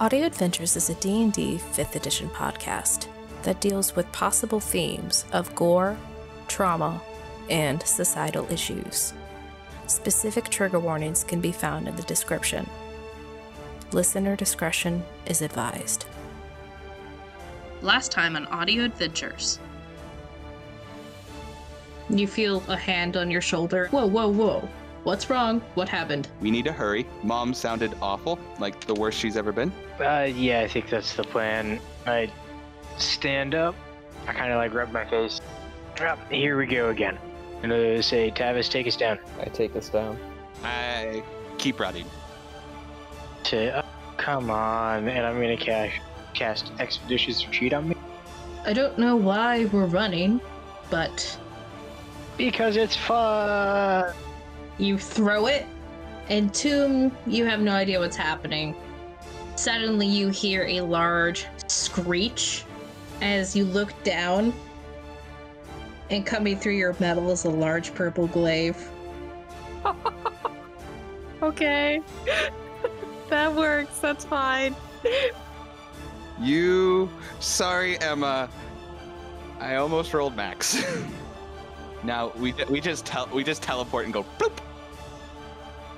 Audio Adventures is a D&D 5th edition podcast that deals with possible themes of gore, trauma, and societal issues. Specific trigger warnings can be found in the description. Listener discretion is advised. Last time on Audio Adventures. You feel a hand on your shoulder. Whoa, whoa, whoa. What's wrong? What happened? We need to hurry. Mom sounded awful, like the worst she's ever been. Yeah, I think that's the plan. I stand up. I kind of rub my face. Here we go again. And I say, Tavis, take us down. I take us down. I keep running. Come on, and I'm gonna cast Expeditious Retreat on me. I don't know why we're running, but... Because it's fun! You throw it, and Tomb, you have no idea what's happening. Suddenly you hear a large screech as you look down, and coming through your metal is a large purple glaive. Okay. That works, that's fine. Sorry, Emma. I almost rolled max. Now, we just teleport and go bloop.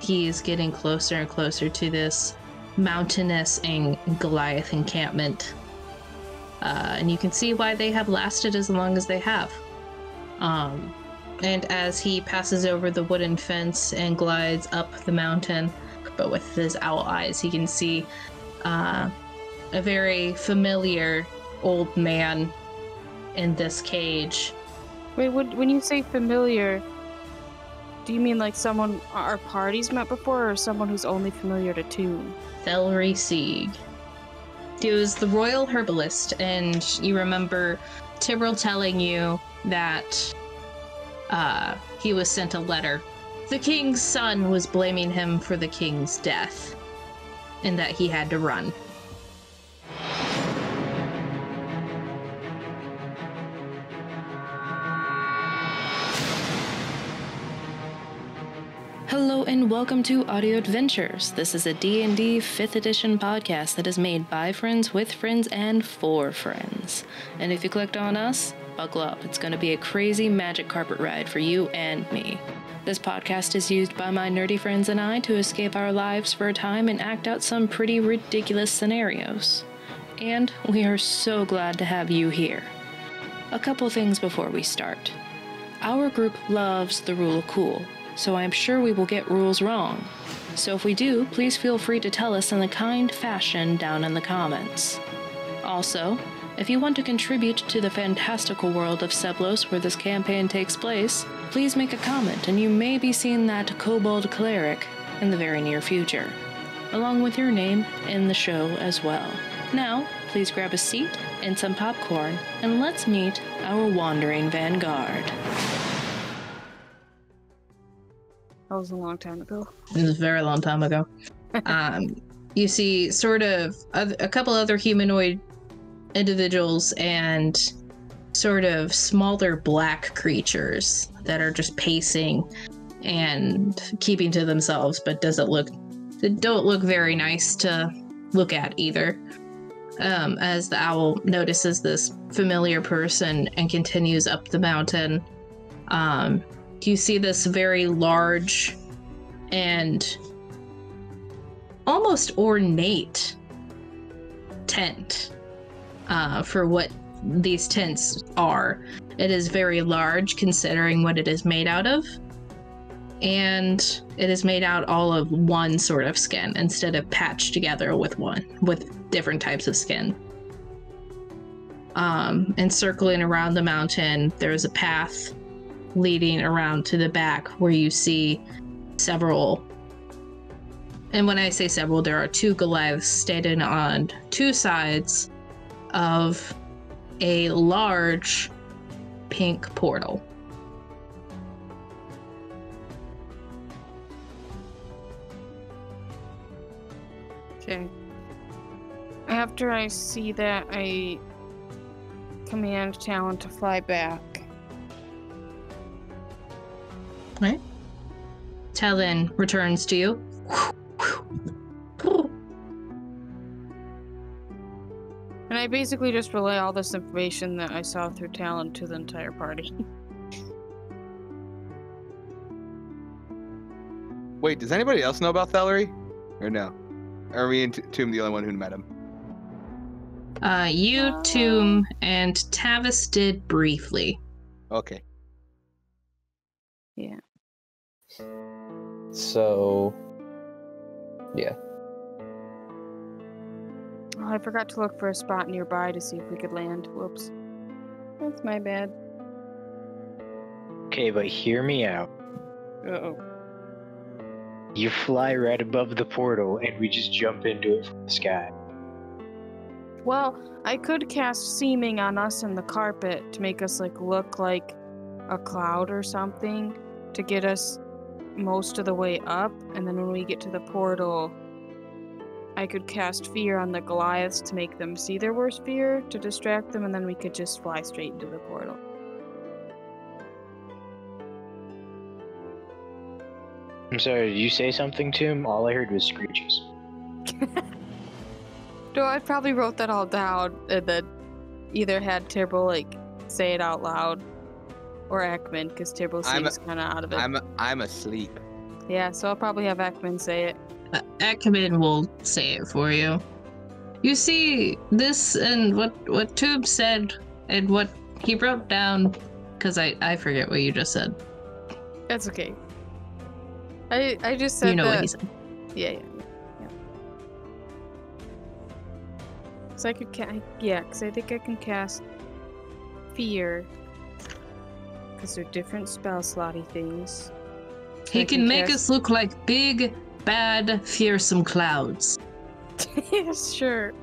He is getting closer and closer to this mountainous and Goliath encampment. And you can see why they have lasted as long as they have. And as he passes over the wooden fence and glides up the mountain, but with his owl eyes, he can see a very familiar old man in this cage. Wait, when you say familiar, do you mean like someone our party's met before, or someone who's only familiar to Tomb? Thelry Sieg. He was the royal herbalist, and you remember Tyrrell telling you that he was sent a letter. The king's son was blaming him for the king's death, and that he had to run. Hello and welcome to Audio Adventures. This is a D&D 5th edition podcast that is made by friends, with friends, and for friends. And if you clicked on us, buckle up. It's going to be a crazy magic carpet ride for you and me. This podcast is used by my nerdy friends and I to escape our lives for a time and act out some pretty ridiculous scenarios. And we are so glad to have you here. A couple things before we start. Our group loves the rule of cool, so I'm sure we will get rules wrong. So if we do, please feel free to tell us in a kind fashion down in the comments. Also, if you want to contribute to the fantastical world of Seblos where this campaign takes place, please make a comment and you may be seeing that kobold cleric in the very near future, along with your name in the show as well. Now, please grab a seat and some popcorn, and let's meet our Wandering Vanguard. That was a long time ago. It was a very long time ago. You see sort of a couple other humanoid individuals and sort of smaller black creatures that are just pacing and keeping to themselves, but they don't look very nice to look at either. As the owl notices this familiar person and continues up the mountain, you see this very large and almost ornate tent for what these tents are. It is very large considering what it is made out of, and it is made out all of one sort of skin instead of patched together with different types of skin. And circling around the mountain, there's a path leading around to the back where you see several, and when I say several, there are two Goliaths standing on two sides of a large pink portal. Okay. After I see that, I command Talon to fly back. Right. Talon returns to you. I basically just relay all this information that I saw through Talon to the entire party. Wait, does anybody else know about Thalery? Or no? Are we and Tomb the only one who met him? You, Tomb, and Tavis did briefly. Okay. Yeah. So, yeah. Oh, I forgot to look for a spot nearby to see if we could land. Whoops. That's my bad. Okay, but hear me out. Uh-oh. You fly right above the portal, and we just jump into it from the sky. Well, I could cast Seeming on us in the carpet to make us look like a cloud or something to get us most of the way up, and then when we get to the portal, I could cast Fear on the Goliaths to make them see their worst fear to distract them, and then we could just fly straight into the portal. I'm sorry, did you say something to him? All I heard was screeches. No, I probably wrote that all down and then either had Tibble say it out loud or Ekman, because Tibble seems kind of out of it. I'm asleep. Yeah, so I'll probably have Ekman say it. Ekman will say it for you. You see, this and what Tube said and what he wrote down, because I forget what you just said. That's okay. I just said you know that, what he said. Yeah. So I could because I think I can cast Fear, because they're different spell slotty things. So He can make us look like big, bad, fearsome clouds. Yes, sure.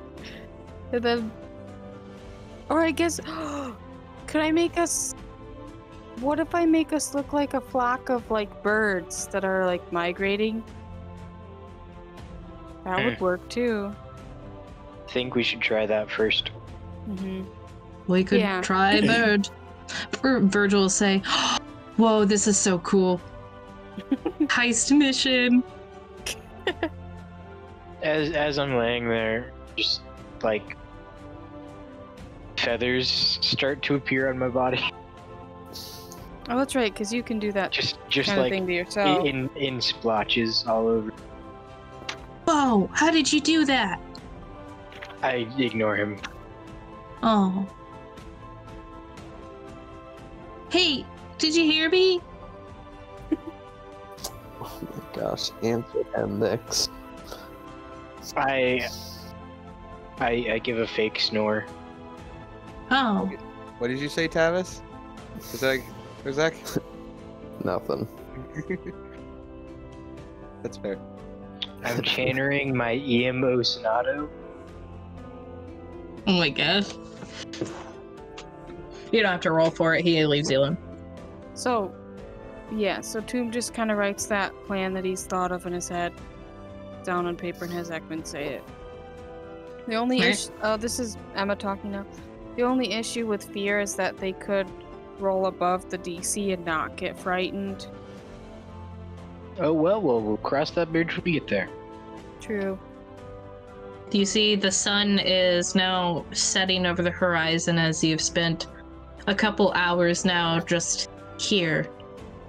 And then, or I guess, could I make us? What if I make us look like a flock of birds that are migrating? That would work too. I think we should try that first. Mm-hmm. We could Yeah. try a bird. Virgil will say, "Whoa, this is so cool! Heist mission." As I'm laying there, just feathers start to appear on my body. Oh, that's right, because you can do that Just kind of thing to yourself. in splotches all over. Whoa, how did you do that? I ignore him. Oh. Hey, did you hear me? Oh my gosh, answer him next. I give a fake snore. Oh. What did you say, Tavis? Zach? Nothing. That's fair. I'm channeling my EMO Sonato. Oh my gosh. You don't have to roll for it, he leaves you alone. So, yeah, so Tomb just kind of writes that plan that he's thought of in his head down on paper and has Ekman say it. The only issue... Oh, this is Emma talking now. The only issue with Fear is that they could roll above the DC and not get frightened. Oh well, we'll cross that bridge when we get there. True. Do you see the sun is now setting over the horizon as you've spent a couple hours now just here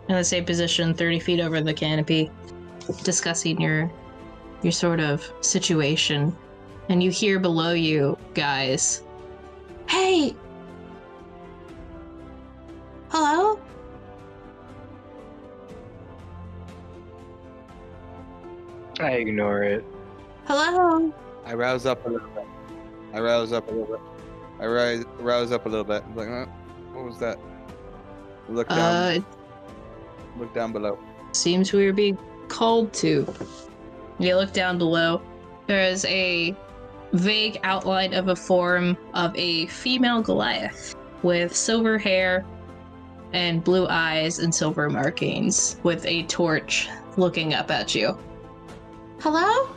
in the same position, 30 feet over the canopy, discussing your sort of situation. And you hear below you guys, "Hey! Hello?" I ignore it. Hello? I rouse up a little bit. Rouse up a little bit. I'm like, what was that? Look down. Look down below. Seems we were being called to. You look down below. There is a vague outline of a form of a female Goliath with silver hair and blue eyes and silver markings with a torch looking up at you. Hello?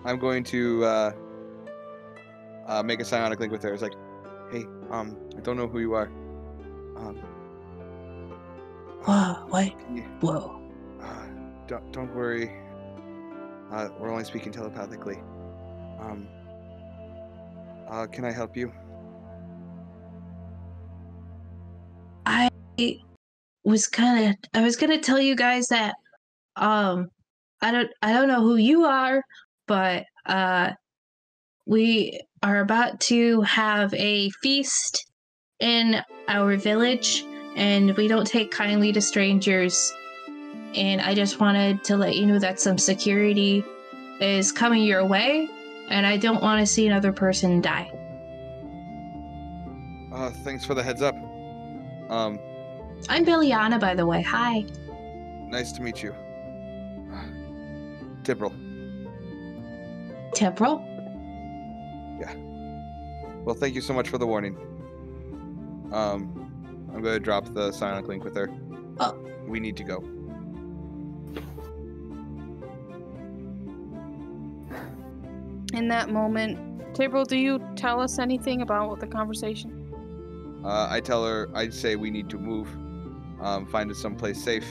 I'm going to make a psionic link with her. It's like, hey, I don't know who you are. Whoa, what? Yeah, Whoa. don't worry. We're only speaking telepathically. Can I help you? I was gonna tell you guys that I don't know who you are, but we are about to have a feast in our village, and we don't take kindly to strangers. And I just wanted to let you know that some security is coming your way, and I don't want to see another person die. Thanks for the heads up. I'm Billiana, by the way. Hi. Nice to meet you. Tibril. Temporal? Yeah. Well, thank you so much for the warning. I'm gonna drop the Sonic link with her. Oh. We need to go. In that moment, Tibril, do you tell us anything about the conversation? I tell her, I'd say we need to move, find us someplace safe.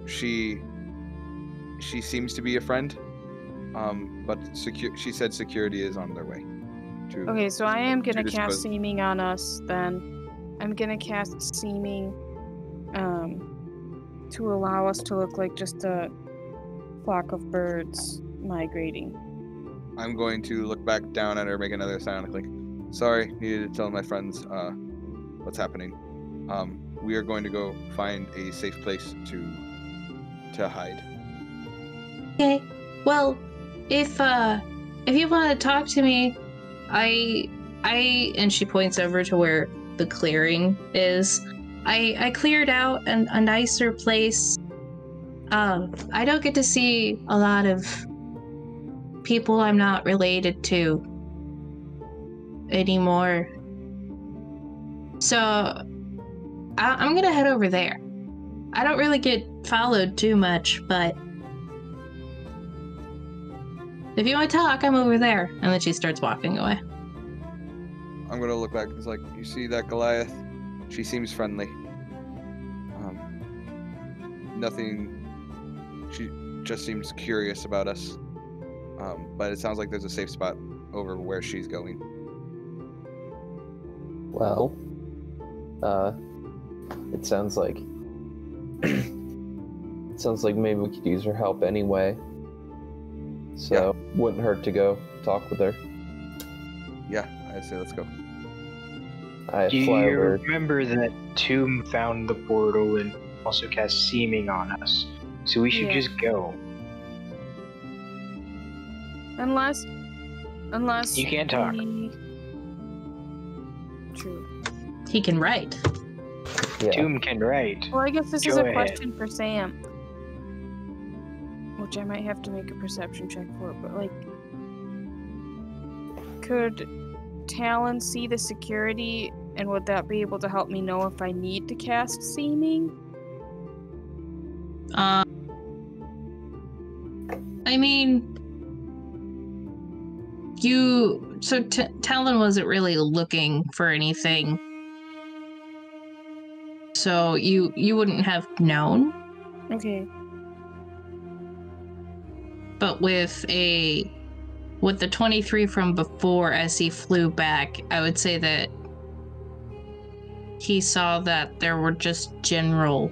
She seems to be a friend, but she said security is on their way. Okay, so I am gonna to cast dispose- Seeming on us then. I'm gonna cast Seeming to allow us to look like just a flock of birds migrating. I'm going to look back down at her, make another Sonic link. Sorry, needed to tell my friends what's happening. We are going to go find a safe place to hide. Okay. Well, if you want to talk to me, I and she points over to where the clearing is. I cleared out a nicer place. I don't get to see a lot of people I'm not related to anymore. So I'm gonna head over there. I don't really get followed too much, but if you want to talk, I'm over there. And then she starts walking away. I'm gonna look back. It's like, you see that Goliath? She seems friendly. Nothing. She just seems curious about us. But it sounds like there's a safe spot over where she's going. Well, it sounds like maybe we could use her help anyway. So wouldn't hurt to go talk with her. Yeah, I say let's go. I Do fly you over. remember that Tomb found the portal and also cast Seeming on us? So we should Yeah. just go. Unless You can't talk. True. He can write. Yeah. Tomb can write. Well, I guess this is Go a ahead. question for Sam, which I might have to make a perception check for. But like, could Talon see the security, and would that be able to help me know if I need to cast Seeming? I mean, Talon wasn't really looking for anything, so you wouldn't have known. Okay. But with the 23 from before, as he flew back, I would say that he saw that there were just general,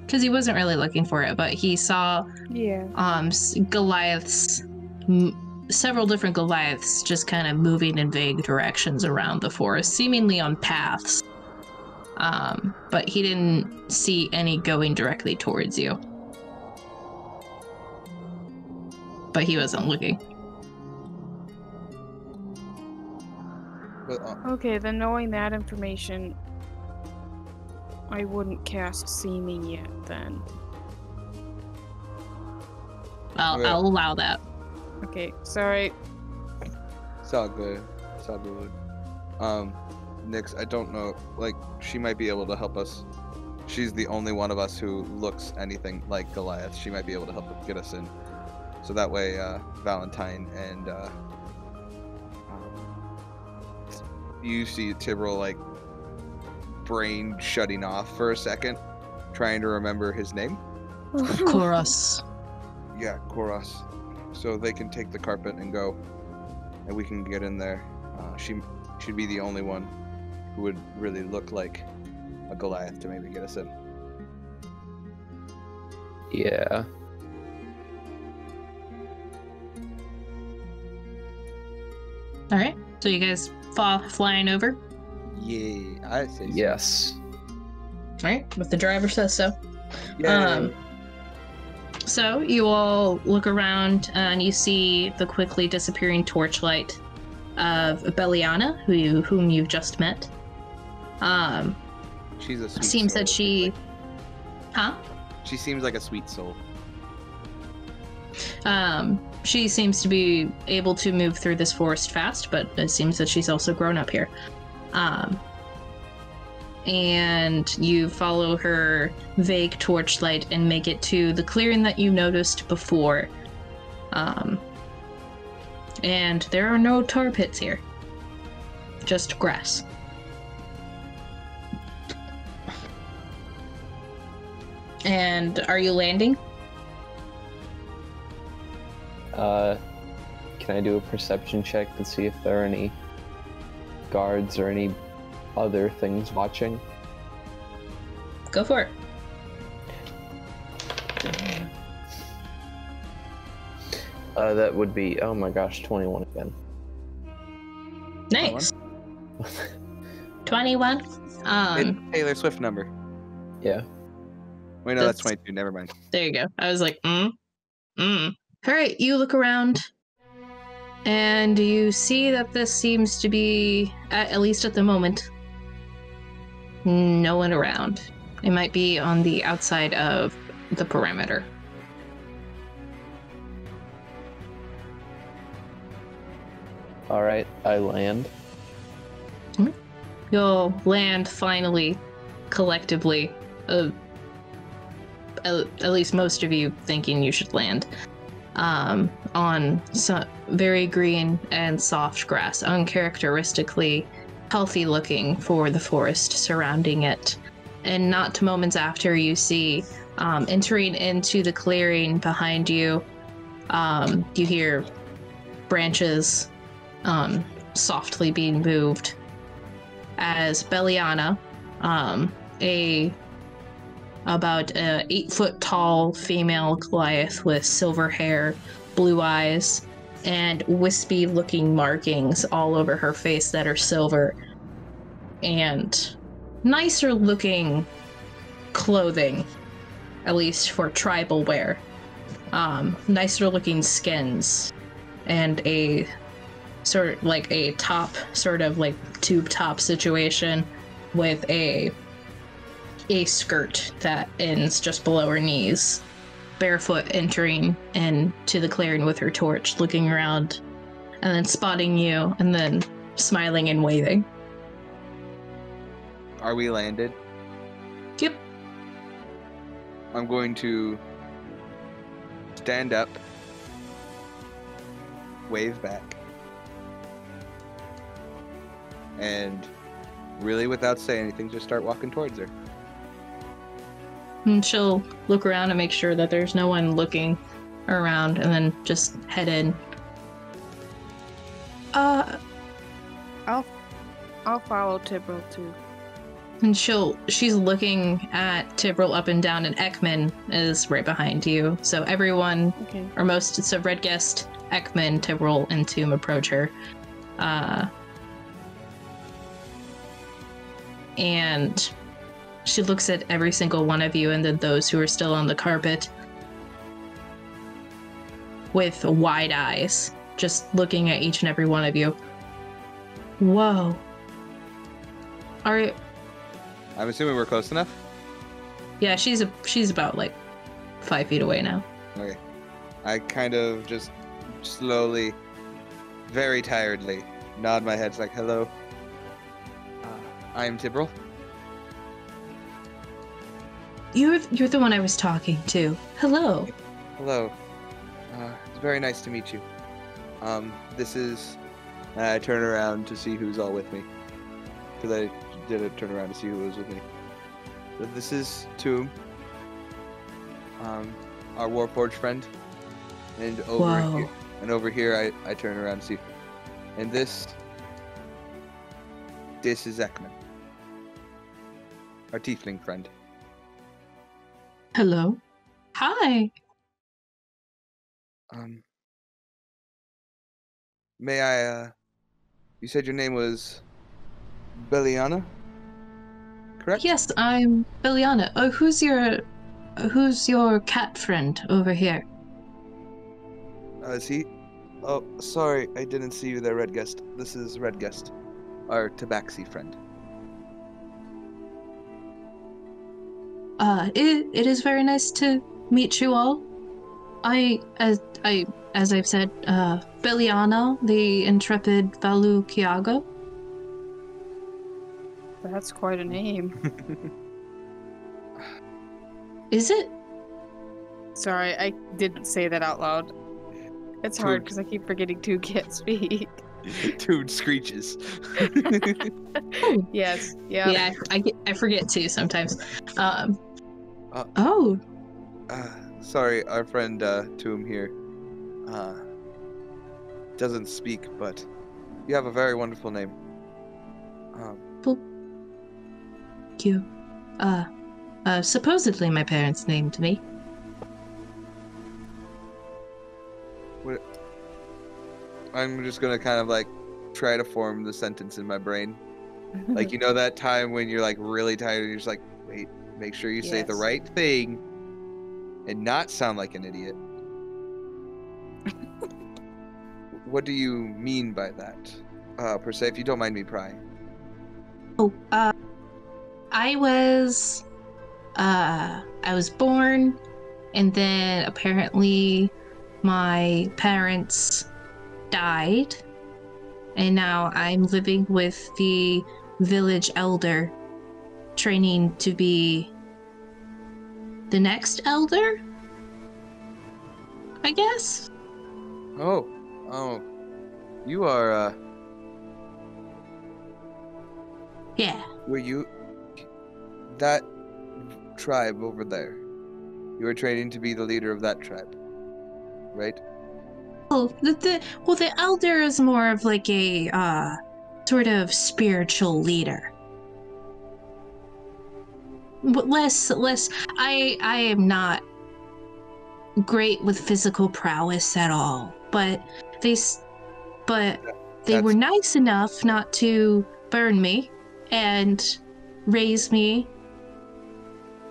because he wasn't really looking for it, but he saw Yeah. Goliaths, several different Goliaths just kind of moving in vague directions around the forest, seemingly on paths. But he didn't see any going directly towards you. But he wasn't looking. But, Okay, then knowing that information, I wouldn't cast Seeming yet then. Okay. I'll allow that. Okay, sorry. it's all good. It's all good. Nyx, I don't know. Like, she might be able to help us. She's the only one of us who looks anything like Goliath. She might be able to help get us in. So that way, Valentine and you see Tibril, like, brain shutting off for a second, trying to remember his name. Chorus. Yeah, Koros. so they can take the carpet and go, and we can get in there. She should be the only one who would really look like a Goliath to maybe get us in. Yeah. All right. So you guys flying over? Yeah, I say so. Yes. All right. If the driver says so. Yay. So you all look around and you see the quickly disappearing torchlight of Beliana, whom you've just met. She's a sweet Seems soul. that she... Huh? She seems like a sweet soul. She seems to be able to move through this forest fast, but it seems that she's also grown up here. And you follow her vague torchlight and make it to the clearing that you noticed before. And there are no tar pits here. Just grass. And are you landing? Can I do a perception check to see if there are any guards or any other things watching? Go for it. That would be, oh my gosh, 21 again. Nice. 21. Taylor Swift number. Yeah. Wait, no, that's That's- 22. Never mind. There you go. I was like, All right, you look around, and you see that this seems to be, at least at the moment, no one around. It might be on the outside of the perimeter. Alright, I land. You'll land finally, collectively, at least most of you thinking you should land, on some very green and soft grass, uncharacteristically healthy looking for the forest surrounding it. And not moments after, you see, entering into the clearing behind you, you hear branches softly being moved as Beliana, about a 8-foot tall female Goliath with silver hair, blue eyes, and wispy looking markings all over her face that are silver, and nicer looking clothing, at least for tribal wear. Nicer looking skins, and a sort of like a top, sort of like tube top situation with a skirt that ends just below her knees, barefoot, entering into the clearing with her torch, looking around, and then spotting you, and then smiling and waving. Are we landed? Yep. I'm going to stand up, wave back, and really, without saying anything, just start walking towards her. And she'll look around and make sure that there's no one looking around, and then just head in. I'll follow Tibble too. And she's looking at Tibril up and down, and Ekman is right behind you. So everyone, Okay. or most, it's a red guest, Ekman, Tibril, and Tomb approach her. And she looks at every single one of you, and then those who are still on the carpet with wide eyes, just looking at each and every one of you. Whoa. I'm assuming we're close enough? Yeah, she's about like 5 feet away now. Okay. I kind of just slowly, very tiredly, nod my head like, hello. I am Tibril. You're the one I was talking to. Hello. Hello. It's very nice to meet you. This is... I turn around to see who's all with me. Because I didn't turn around to see who was with me. So this is Tomb. Our Warforged friend. And Whoa. over here, I turn around and see. And this is Ekman, our tiefling friend. Hello. Hi. May I, you said your name was Beliana, correct? Yes, I'm Beliana. Oh, who's your cat friend over here? Is he? Oh, sorry, I didn't see you there, Red Guest. This is Red Guest, our tabaxi friend. It is very nice to meet you all. As I've said, Beliana, the Intrepid Valu Kiago. That's quite a name. Is it? Sorry, I didn't say that out loud. It's hard because I keep forgetting to can't speak. Dude screeches. Yes. Yeah. Yeah, I forget too sometimes. Sorry, our friend Toom here doesn't speak, but you have a very wonderful name. Thank you. Supposedly my parents named me. I'm just gonna kind of like try to form the sentence in my brain. Like, you know that time when you're like really tired and you're just like, wait, make sure you say the Yes. right thing and not sound like an idiot. What do you mean by that? Per se, if you don't mind me prying. I was born, and then apparently my parents died, and now I'm living with the village elder, training to be the next elder, I guess. Oh, you are, Yeah. were you that tribe over there? You were training to be the leader of that tribe, right? Oh, the elder is more of like a sort of spiritual leader. But less. I am not great with physical prowess at all. But they were nice enough not to burn me and raise me,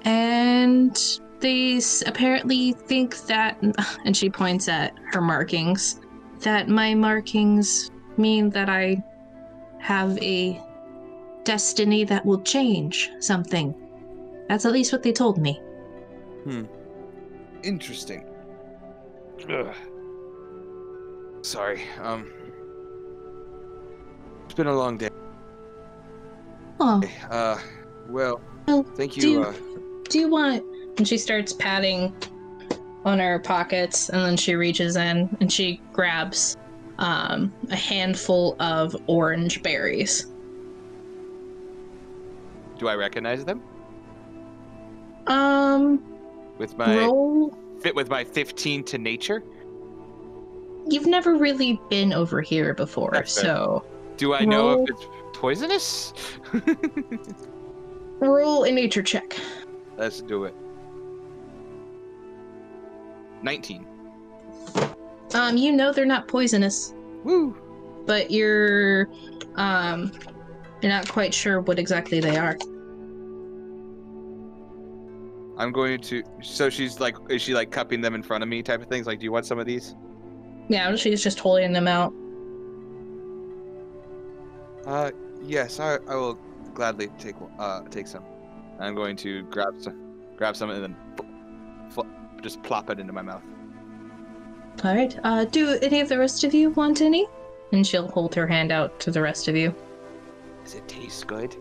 and they apparently think that, and she points at her markings, that my markings mean that I have a destiny that will change something. That's at least what they told me. Interesting. Ugh. Sorry, it's been a long day. Oh, Well, thank do you, you want... And she starts patting on her pockets, and then she reaches in and she grabs a handful of orange berries. do I recognize them? With my Roll. fit with my 15 to nature? You've never really been over here before, That's fair. so Do I know Roll. if it's poisonous? roll a nature check. Let's do it. 19. You know they're not poisonous, Woo! but you're not quite sure what exactly they are. I'm going to. So she's like, is she like cupping them in front of me, type of things? Like, do you want some of these? Yeah, she's just holding them out. Yes, I will gladly take some. I'm going to grab some, and then just plop it into my mouth. All right. Do any of the rest of you want any? And she'll hold her hand out to the rest of you. Does it taste good?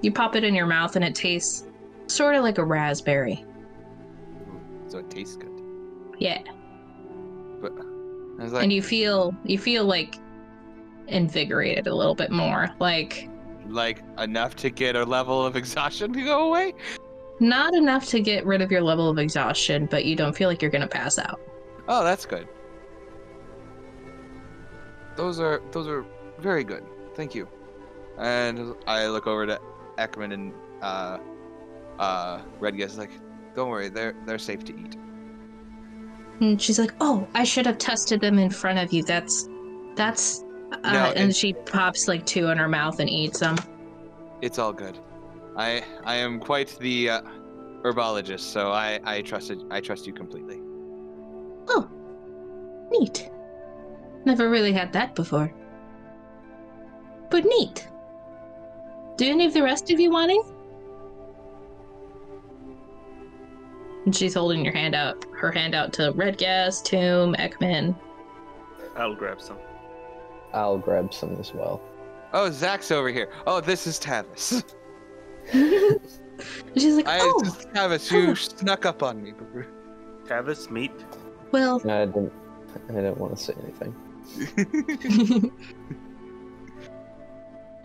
You pop it in your mouth, and it tastes sort of like a raspberry. So it tastes good. Yeah. But I was like, And you feel like invigorated a little bit more. Like enough to get a level of exhaustion to go away. Not enough to get rid of your level of exhaustion, but you don't feel like you're gonna pass out. Oh, that's good. Those are very good. Thank you. And I look over to Ekman and Redguess like, don't worry, they're safe to eat. And she's like, "Oh, I should have tested them in front of you. That's." No, and she pops like 2 in her mouth and eats them. It's all good. I am quite the herbologist, so I trust you completely. Oh, neat. Never really had that before. But neat. Do any of the rest of you want it? And she's holding her hand out to Redgas, Tomb, Ekman. I'll grab some. I'll grab some as well. Oh, Zach's over here. Oh, this is Tavis. She's like, "Oh, Tavis, you snuck up on me. Tavis, meat. well, I didn't want to say anything.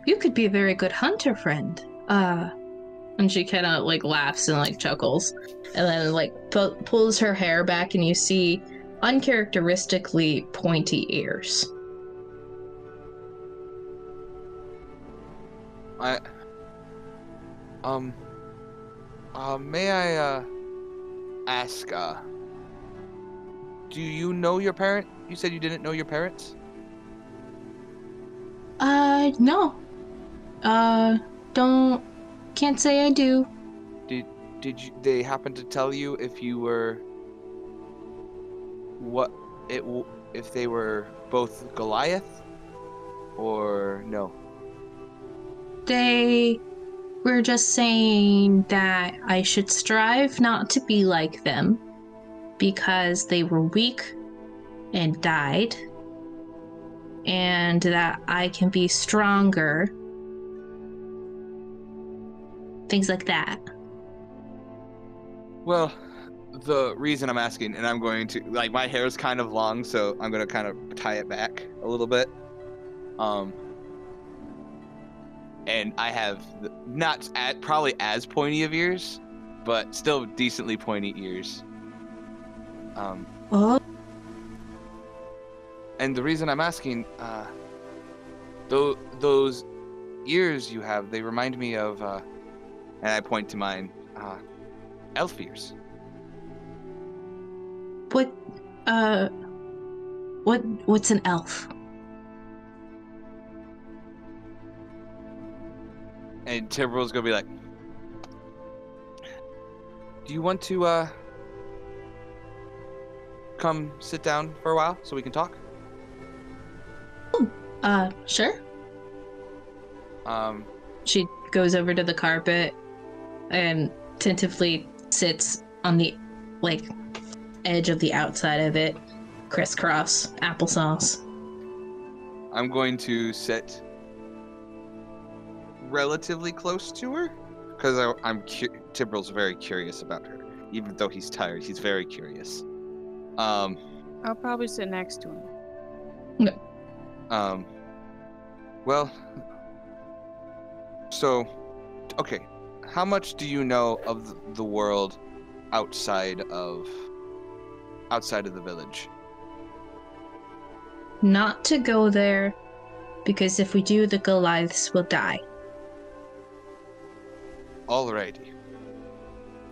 you could be a very good hunter, friend." And she kind of like laughs and like chuckles, and then like pulls her hair back, and you see uncharacteristically pointy ears. May I ask, do you know your parent? You said you didn't know your parents? No. Can't say I do. Did they happen to tell you if you were if they were both Goliath or no? They were just saying that I should strive not to be like them because they were weak and died, and that I can be stronger. Things like that. Well, the reason I'm asking, and I'm going to, like, my hair is kind of long, so I'm going to kind of tie it back a little bit. And I have not probably as pointy of ears, but still decently pointy ears. Oh. And the reason I'm asking, those ears you have, they remind me of, and I point to mine, elf ears. What's an elf? And Timberwolf's gonna be like, do you want to, come sit down for a while so we can talk? Sure. She goes over to the carpet and tentatively sits on the, like, edge of the outside of it, crisscross, applesauce. I'm going to sit relatively close to her because Timbrel's very curious about her. Even though he's tired, he's very curious. I'll probably sit next to him. No. Well, so, okay, how much do you know of the world outside of the village? Not to go there, because if we do, the Goliaths will die. Alrighty.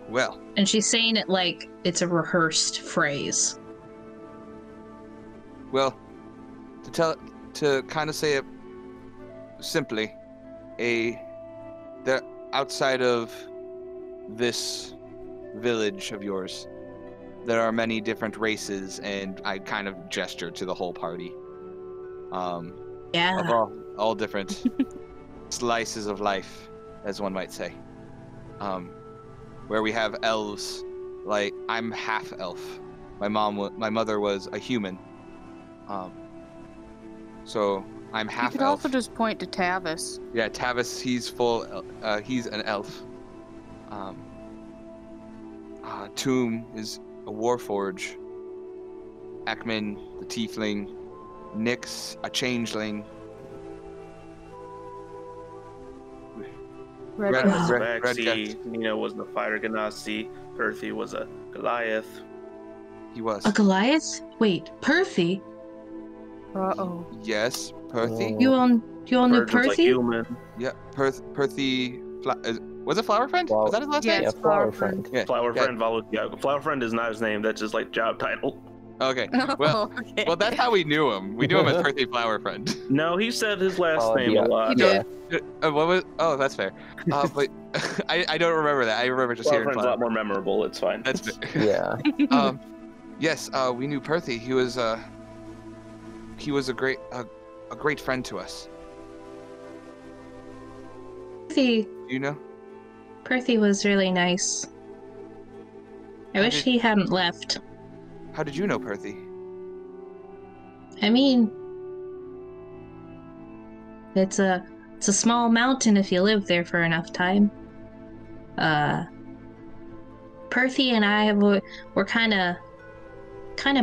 Well. And she's saying it like it's a rehearsed phrase. Well, to kind of say it simply, the outside of this village of yours, there are many different races, and I kind of gesture to the whole party. Yeah. Of all different slices of life, as one might say. Where we have elves, like I'm half elf. My mother was a human. So I'm half elf. You could also just point to Tavis. Yeah, Tavis, he's he's an elf. Tomb is a warforge. Ekman, the tiefling. Nyx, a changeling. Red Red- Red Red. was a Red Baxi, Nina was the Fighter Ganassi, Perthy was a Goliath. He was. A Goliath? Wait, Perthy? Uh-oh. Yes, Perthy. You all knew Purge was a Perthy? human. Yeah, Perthy. Was it Flower Friend? Wow. Was that his last Yeah, name? Yeah, it's Flower Friend. Friend. Yeah. Flower yeah. Friend, yeah, Flower Friend is not his name, that's just like job title. Okay. Well, okay. well, that's how we knew him. We knew him as Perthy Flower Friend. No, he said his last name yeah. a lot. He Yeah. did. What was? Oh, that's fair. But I don't remember that. I remember just Flower hearing Friend's a lot more memorable, it's fine. That's fair. Yeah. Yes, we knew Perthy. He was a great friend to us. Perthy, You know? Perthy was really nice. I How wish did- he hadn't left. How did you know Perthy? I mean, it's a small mountain if you live there for enough time. Perthy and I were kind of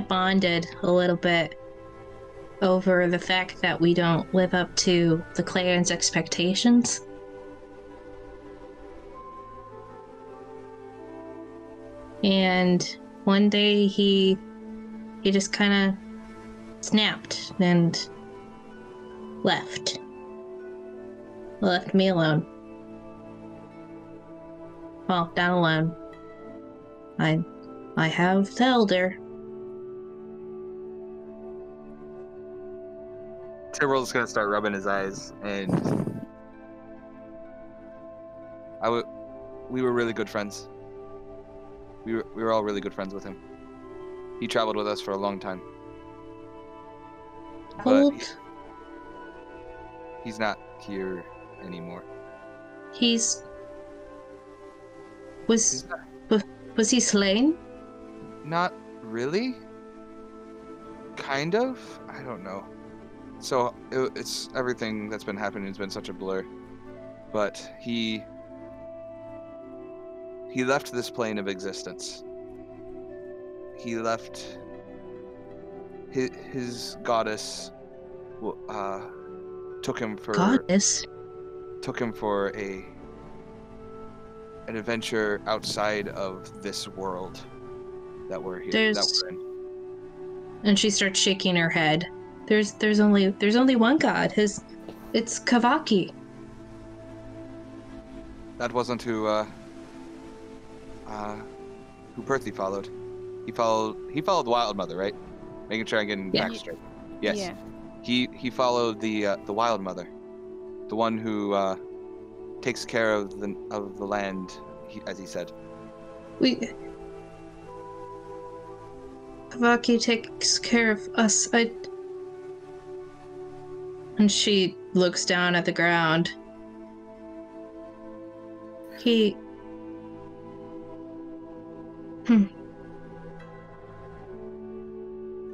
bonded a little bit over the fact that we don't live up to the clan's expectations. And one day he just kind of snapped and left me alone. Well, not alone. I have the elder. Tyrrell's gonna start rubbing his eyes, and we were really good friends. We were all really good friends with him. He traveled with us for a long time. But Old. he's not here anymore. Was He's not, was he slain? not really. Kind of. I don't know. So it's everything that's been happening has been such a blur. But he left this plane of existence. He left his goddess took him for Goddess. an adventure outside of this world that we're here that There's- we're in. And she starts shaking her head. There's only one god. It's Kavaki. That wasn't who Perthy followed. He followed Wild Mother, right? Making sure I'm getting Yeah. back straight. Yes. Yeah. He followed the Wild Mother, the one who takes care of the land, as he said. Kavaki takes care of us. And she looks down at the ground.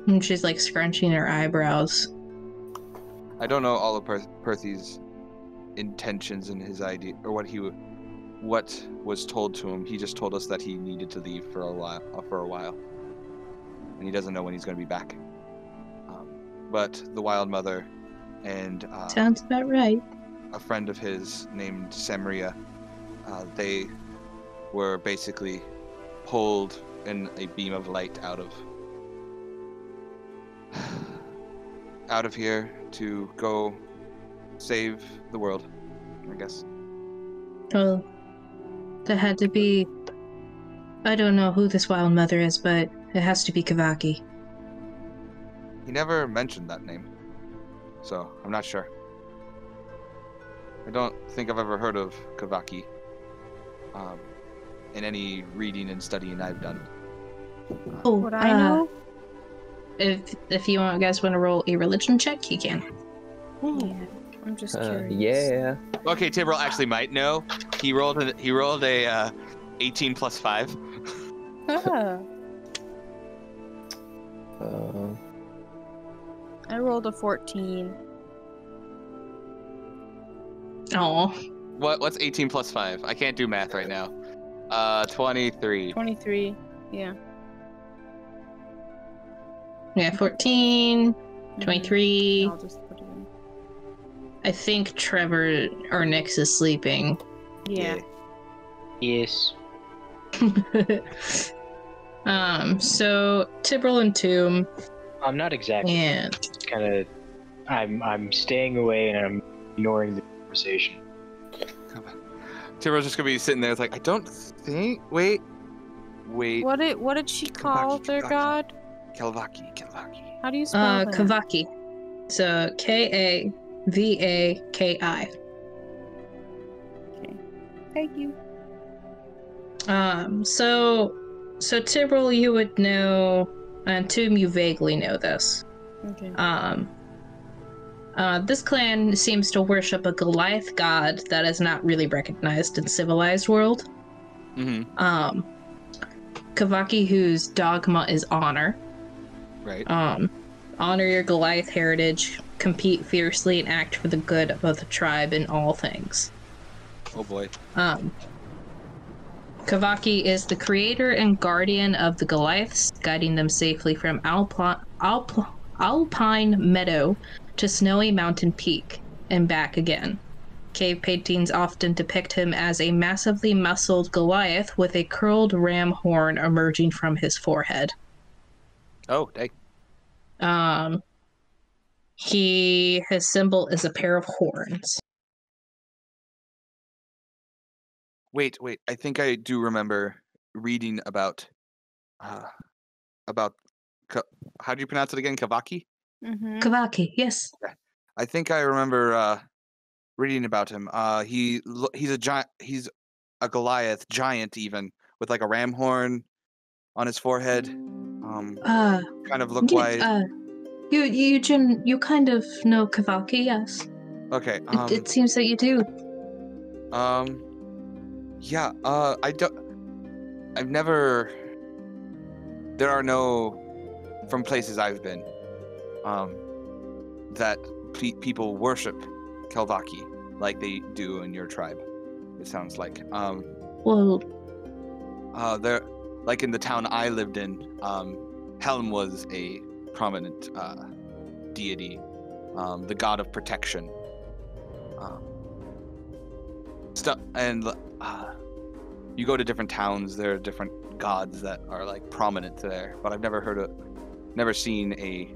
And she's like scrunching her eyebrows. I don't know all of Perthy's intentions and his idea, or what was told to him. He just told us that he needed to leave for a while, and he doesn't know when he's going to be back. But the Wild Mother and Sounds about right. a friend of his named Semria, they were basically pulled in a beam of light out of here to go save the world, I guess. Well, that had to be... I don't know who this Wild Mother is, but it has to be Kavaki. He never mentioned that name, so I'm not sure. I don't think I've ever heard of Kavaki in any reading and studying I've done. Oh, What I know? If you guys want to roll a religion check, you can. Yeah. I'm just curious. Yeah. Okay, Tyrrell actually might know. He rolled a 18 plus 5. Ah, I rolled a 14. Oh, What's 18 plus 5? I can't do math right now. 23. 23. Yeah. yeah, 14, 23. I'll just put it in. I think Trevor or Nyx is sleeping. Yeah. Yes. So Tibril and Tomb, I'm not exactly. and Kind of. I'm staying away and I'm ignoring the conversation. Tibral's just gonna be sitting there. It's like, I don't think. Wait. What did she call their Kavaki. god? Kelvaki. How do you spell that? Kavaki. So Kavaki. Thank you. So Tibril, you would know, and Tomb, you vaguely know this. Okay. This clan seems to worship a Goliath god that is not really recognized in civilized world. Mm-hmm. Kavaki, whose dogma is honor. Right. Honor your Goliath heritage, compete fiercely, and act for the good of the tribe in all things. Oh boy. Kavaki is the creator and guardian of the Goliaths, guiding them safely from Alpine Meadow to Snowy Mountain Peak and back again. Cave paintings often depict him as a massively muscled Goliath with a curled ram horn emerging from his forehead. Oh, dang. His symbol is a pair of horns. Wait. I think I do remember reading about. How do you pronounce it again? Kavaki? Mm-hmm. Kavaki, yes. I think I remember reading about him. He's a giant. He's a Goliath giant, even with like a ram horn on his forehead. Kind of look wise. You kind of know Kavaki, yes. Okay. It seems that you do. Yeah. I don't. I've never. There are no, from places I've been, that people worship Kavaki like they do in your tribe. It sounds like. Well, there, like in the town I lived in, Helm was a prominent deity, the god of protection. You go to different towns, there are different gods that are like prominent there, but I've never seen a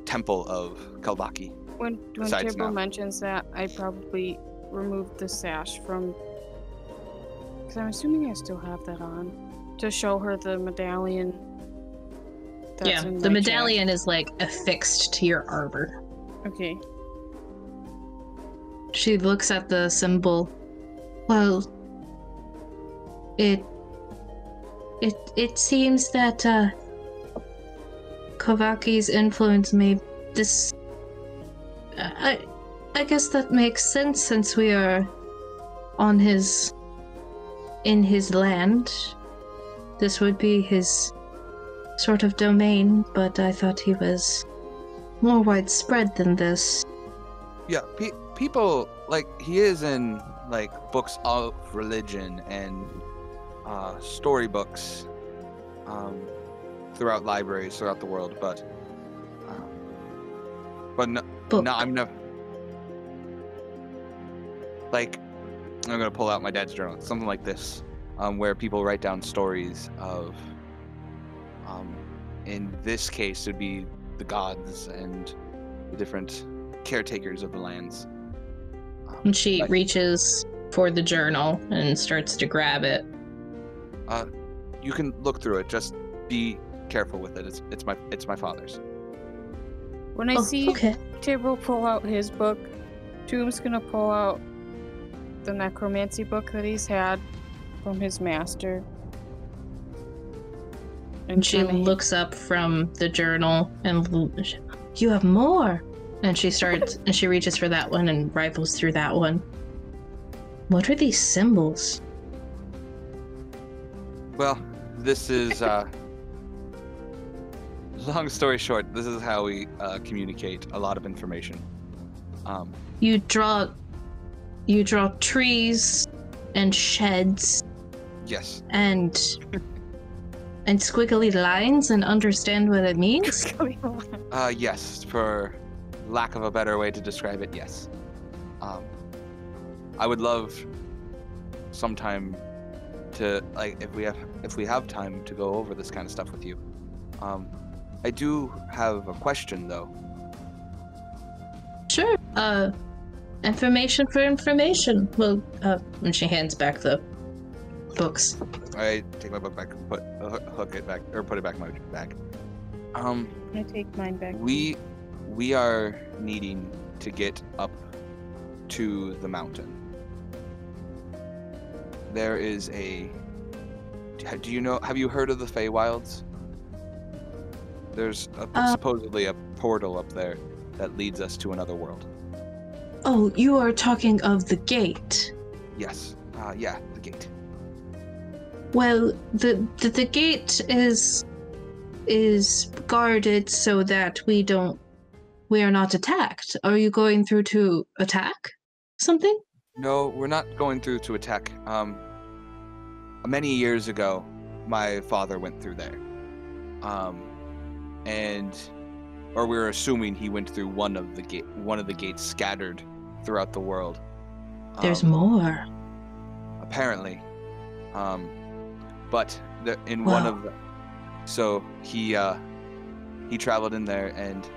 temple of Kavaki. When Tibril mentions that, I probably removed the sash from, because I'm assuming I still have that on, to show her the medallion. That's in the my medallion chest. is like affixed to your armor. Okay. She looks at the symbol. Well, it seems that Kavaki's influence may this. I guess that makes sense since we are in his land. This would be his sort of domain, but I thought he was more widespread than this. Yeah, people, like, he is in, like, books of religion and storybooks throughout libraries throughout the world, but no, I'm never, like, I'm gonna pull out my dad's journal, something like this, where people write down stories of, in this case, it would be the gods and the different caretakers of the lands. And she reaches for the journal and starts to grab it. You can look through it. Just be careful with it. It's my father's. When I see Tibril pull out his book, Tomb's gonna pull out the necromancy book that he's had from his master. And she looks up from the journal and you have more. And she starts and she reaches for that one and rifles through that one. What are these symbols? Well, this is long story short, this is how we communicate a lot of information. You draw trees and sheds. Yes. And squiggly lines and understand what it means? Yes, for lack of a better way to describe it, yes. I would love some time to if we have time to go over this kind of stuff with you. I do have a question though. Sure. Information for information. Well, and she hands back the books. I take my book back, hook it back, or put it back in my bag. I take mine back. We are needing to get up to the mountain. There is a. Do you know? Have you heard of the Feywilds? There's supposedly a portal up there that leads us to another world. Oh, you are talking of the gate. Yes. Yeah, the gate. Well, the gate is guarded so that we are not attacked. Are you going through to attack something? No, we're not going through to attack. Many years ago, my father went through there. Or we're assuming he went through one of the gates scattered throughout the world. There's more. Apparently. But in Wow. one of the, so he traveled in there, and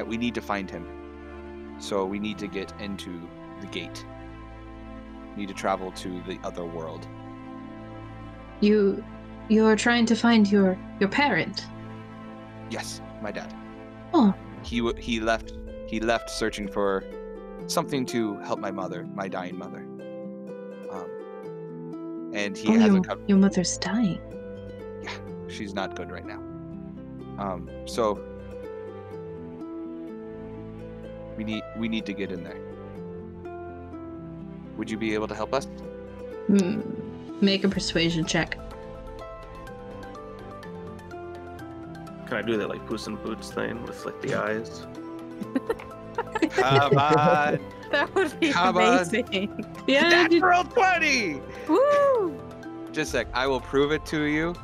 we need to find him. So we need to get into the gate. We need to travel to the other world. You're trying to find your parent. Yes, my dad. Oh. He left searching for something to help my dying mother. And he hasn't come. Your mother's dying. Yeah, she's not good right now. So we need to get in there. Would you be able to help us? Make a persuasion check. Can I do that like Puss in Boots thing with like the eyes? Come on! That would be Come on. amazing. Yeah. Natural 20! Woo! Just a sec. I will prove it to you.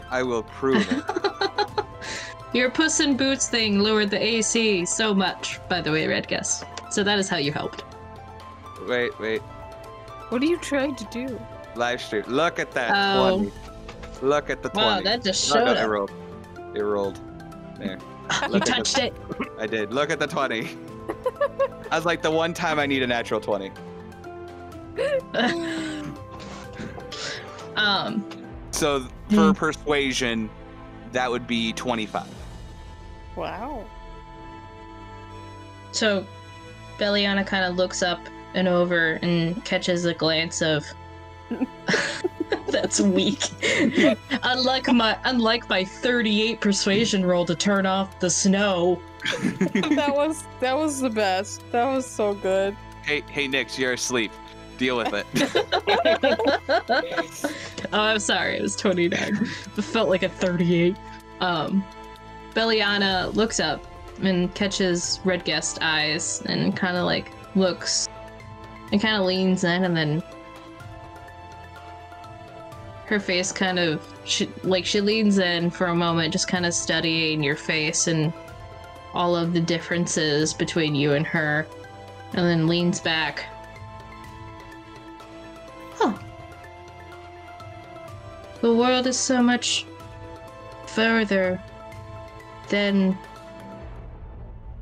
I will prove it. Your Puss in Boots thing lowered the AC so much, by the way, Red Guess. So that is how you helped. Wait. What are you trying to do? Live stream. Look at that 20. Look at the 20. Wow, that just showed It up. rolled. It rolled. There. You Look at touched it. I did. Look at the 20. I was like, the one time I need a natural 20. So for persuasion, that would be 25. Wow. So Belliana kind of looks up and over and catches a glance of that's weak. unlike my 38 persuasion roll to turn off the snow. that was the best. That was so good. Hey, Nix, you're asleep. Deal with it. Oh, I'm sorry. It was 29. It felt like a 38. Belliana looks up and catches Redguest's eyes and kind of like looks and kind of leans in, and then her face kind of she leans in for a moment, just kind of studying your face and all of the differences between you and her, and then leans back. Oh. The world is so much further than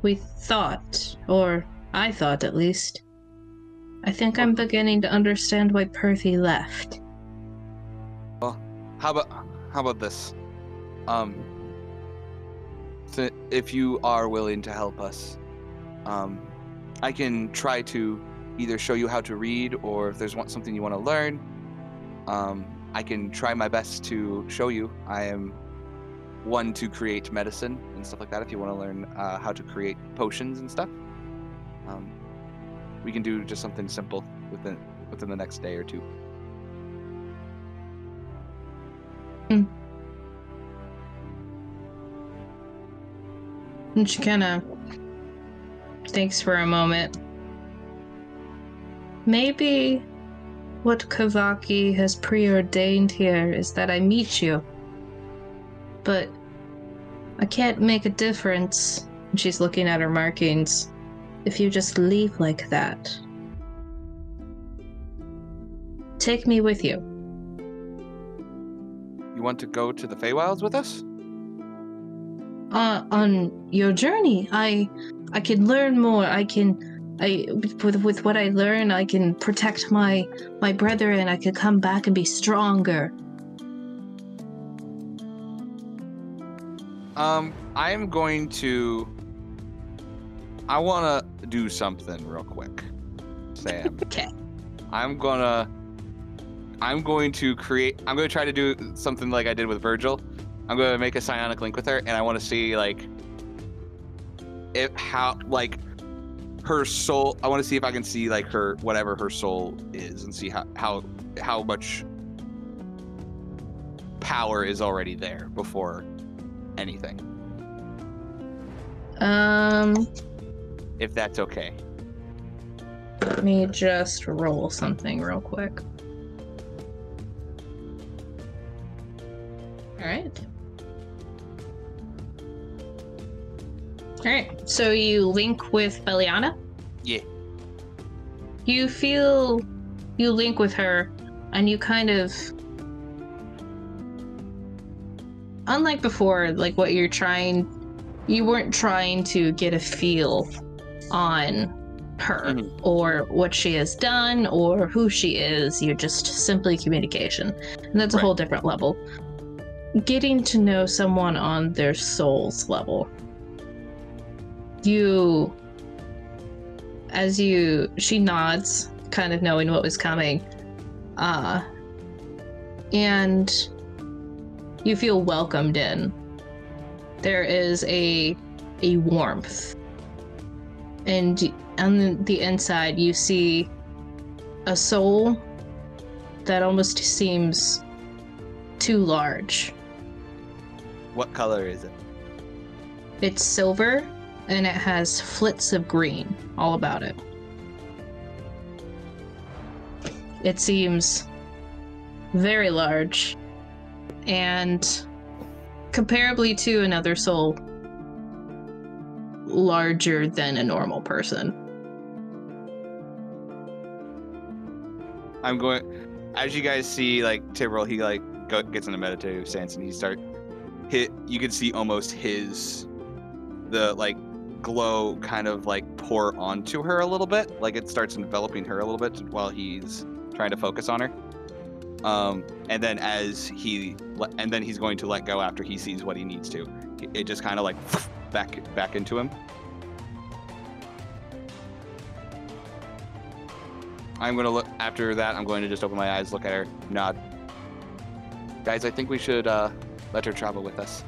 we thought, or I thought at least. I think I'm beginning to understand why Perthy left. Well, how about this? So if you are willing to help us, I can try to either show you how to read, or if there's something you want to learn, I can try my best to show you. I am one to create medicine and stuff like that. If you want to learn how to create potions and stuff, we can do just something simple within the next day or two. And she kind of thinks for a moment. Maybe what Kavaki has preordained here is that I meet you. But I can't make a difference, and she's looking at her markings, if you just leave like that. take me with you. You want to go to the Feywilds with us? On your journey, I can learn more. With what I learn, I can protect my brethren. I could come back and be stronger. I want to do something real quick, Sam. Okay. I'm going to try to do something like I did with Virgil. I'm going to make a psionic link with her, and I want to see, like, her soul. I want to see if I can see, like, her, whatever her soul is, and see how much power is already there before anything. If that's okay. Let me just roll something real quick. Alright. Alright, so you link with Beliana? Yeah. You link with her, and you kind of... Unlike before, like what you weren't trying to get a feel on her or what she has done or who she is. You're just simply communication. And that's a whole different level. Getting to know someone on their soul's level. She nods, kind of knowing what was coming. And you feel welcomed in. There is a warmth. And on the inside, you see a soul that almost seems too large. What color is it? It's silver, and it has flits of green all about it. It seems very large, and comparably to another soul, larger than a normal person. As you guys see, like, Tyrrell, he gets in a meditative stance, and you can see almost the glow kind of pour onto her a little bit, like it starts enveloping her a little bit while he's trying to focus on her. And then he's going to let go after he sees what he needs to. It just kind of back into him. After that, I'm going to just open my eyes, look at her, nod. Guys, I think we should let her travel with us.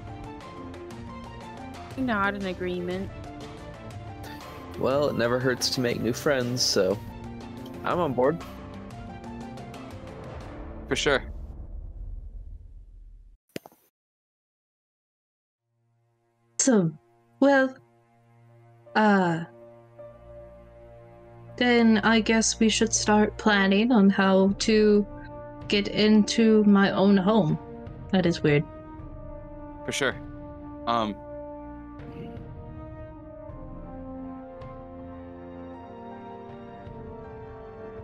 Nod in agreement. Well, it never hurts to make new friends, so I'm on board. For sure. So, well, then I guess we should start planning on how to get into my own home. That is weird. For sure.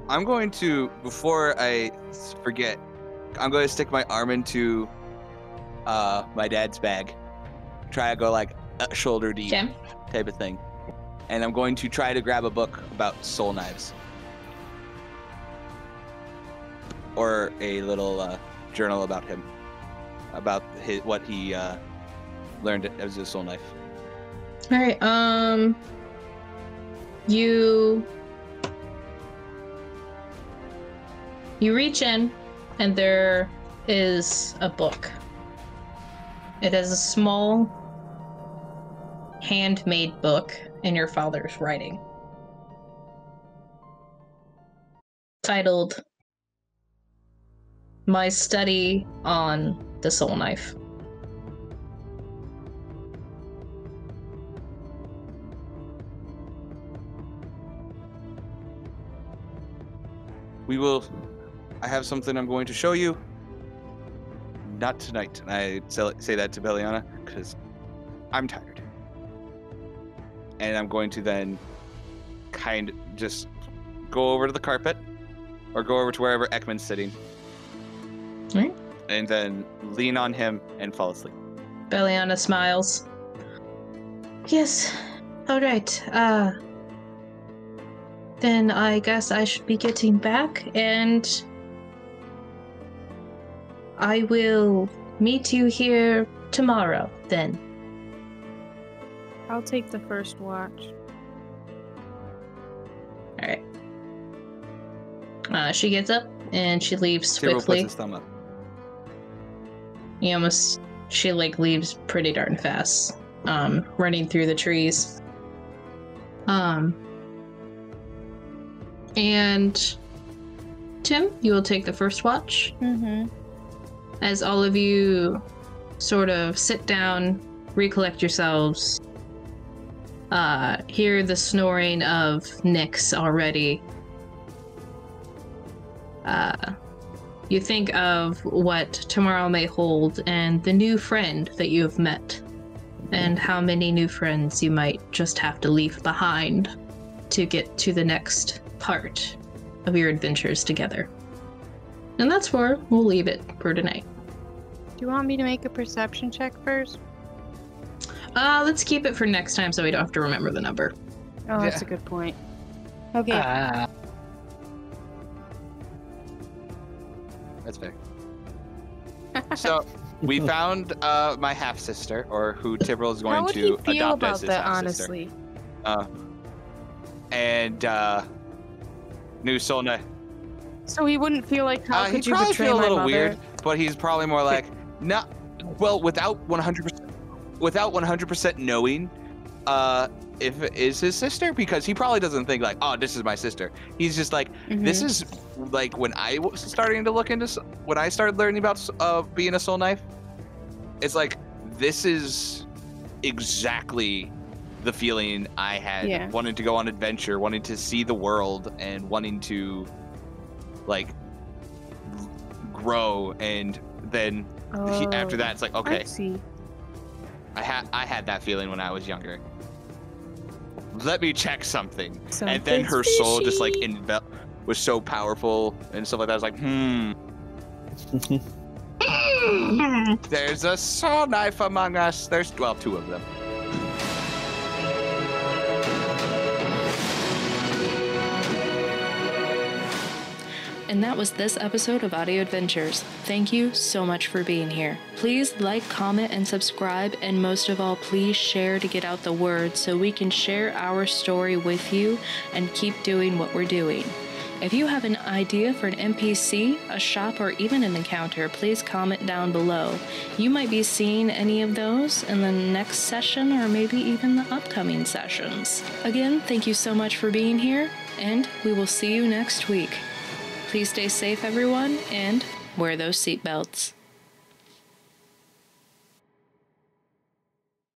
I'm going to, before I forget, I'm going to stick my arm into my dad's bag. Try to go a shoulder deep type of thing. And I'm going to try to grab a book about soul knives. Or a little journal about him. About what he learned as a soul knife. Alright, You reach in, and there is a book. It is a small, handmade book in your father's writing. Titled, My Study on the Soul Knife. I have something I'm going to show you. Not tonight. And I say that to Beliana because I'm tired. And I'm going to then kind of just go over to the carpet or go over to wherever Ekman's sitting. Right. And then lean on him and fall asleep. Beliana smiles. Yes. All right. Then I guess I should be getting back, and I will meet you here tomorrow, then. I'll take the first watch. Alright. She gets up, and she leaves Tyrrell swiftly. puts his thumb up. She leaves pretty darn fast, running through the trees. And Tim, you will take the first watch. Mm-hmm. As all of you sort of sit down, recollect yourselves, hear the snoring of Nyx already. You think of what tomorrow may hold and the new friend that you have met, and how many new friends you might just have to leave behind to get to the next part of your adventures together. And that's where we'll leave it for tonight. Do you want me to make a perception check first? Let's keep it for next time so we don't have to remember the number. Oh, that's a good point. Okay. That's fair. So, we found my half-sister, or who Tyrrell is going How would to he feel adopt about as his that, half-sister. honestly? And new soul knife. So he wouldn't feel like, how could He'd you probably betray feel a my little mother? weird, but he's probably more like, no. Well, without 100% knowing if it is his sister, because he probably doesn't think like, oh, this is my sister. He's just like, this is like when I was starting to look into, when I started learning about being a soul knife. It's like, this is exactly the feeling I had, wanting to go on adventure, wanting to see the world, and wanting to like grow. And then after that, it's like, okay, I had that feeling when I was younger. Let me check something. And then her soul just like was so powerful and stuff like that. I was like, there's a soul knife among us. There's, well, two of them. And that was this episode of Audio Adventures. Thank you so much for being here. Please like, comment, and subscribe, and most of all, please share to get out the word so we can share our story with you and keep doing what we're doing. If you have an idea for an NPC, a shop, or even an encounter, please comment down below. You might be seeing any of those in the next session or maybe even the upcoming sessions. Again, thank you so much for being here, and we will see you next week. Please stay safe, everyone, and wear those seatbelts.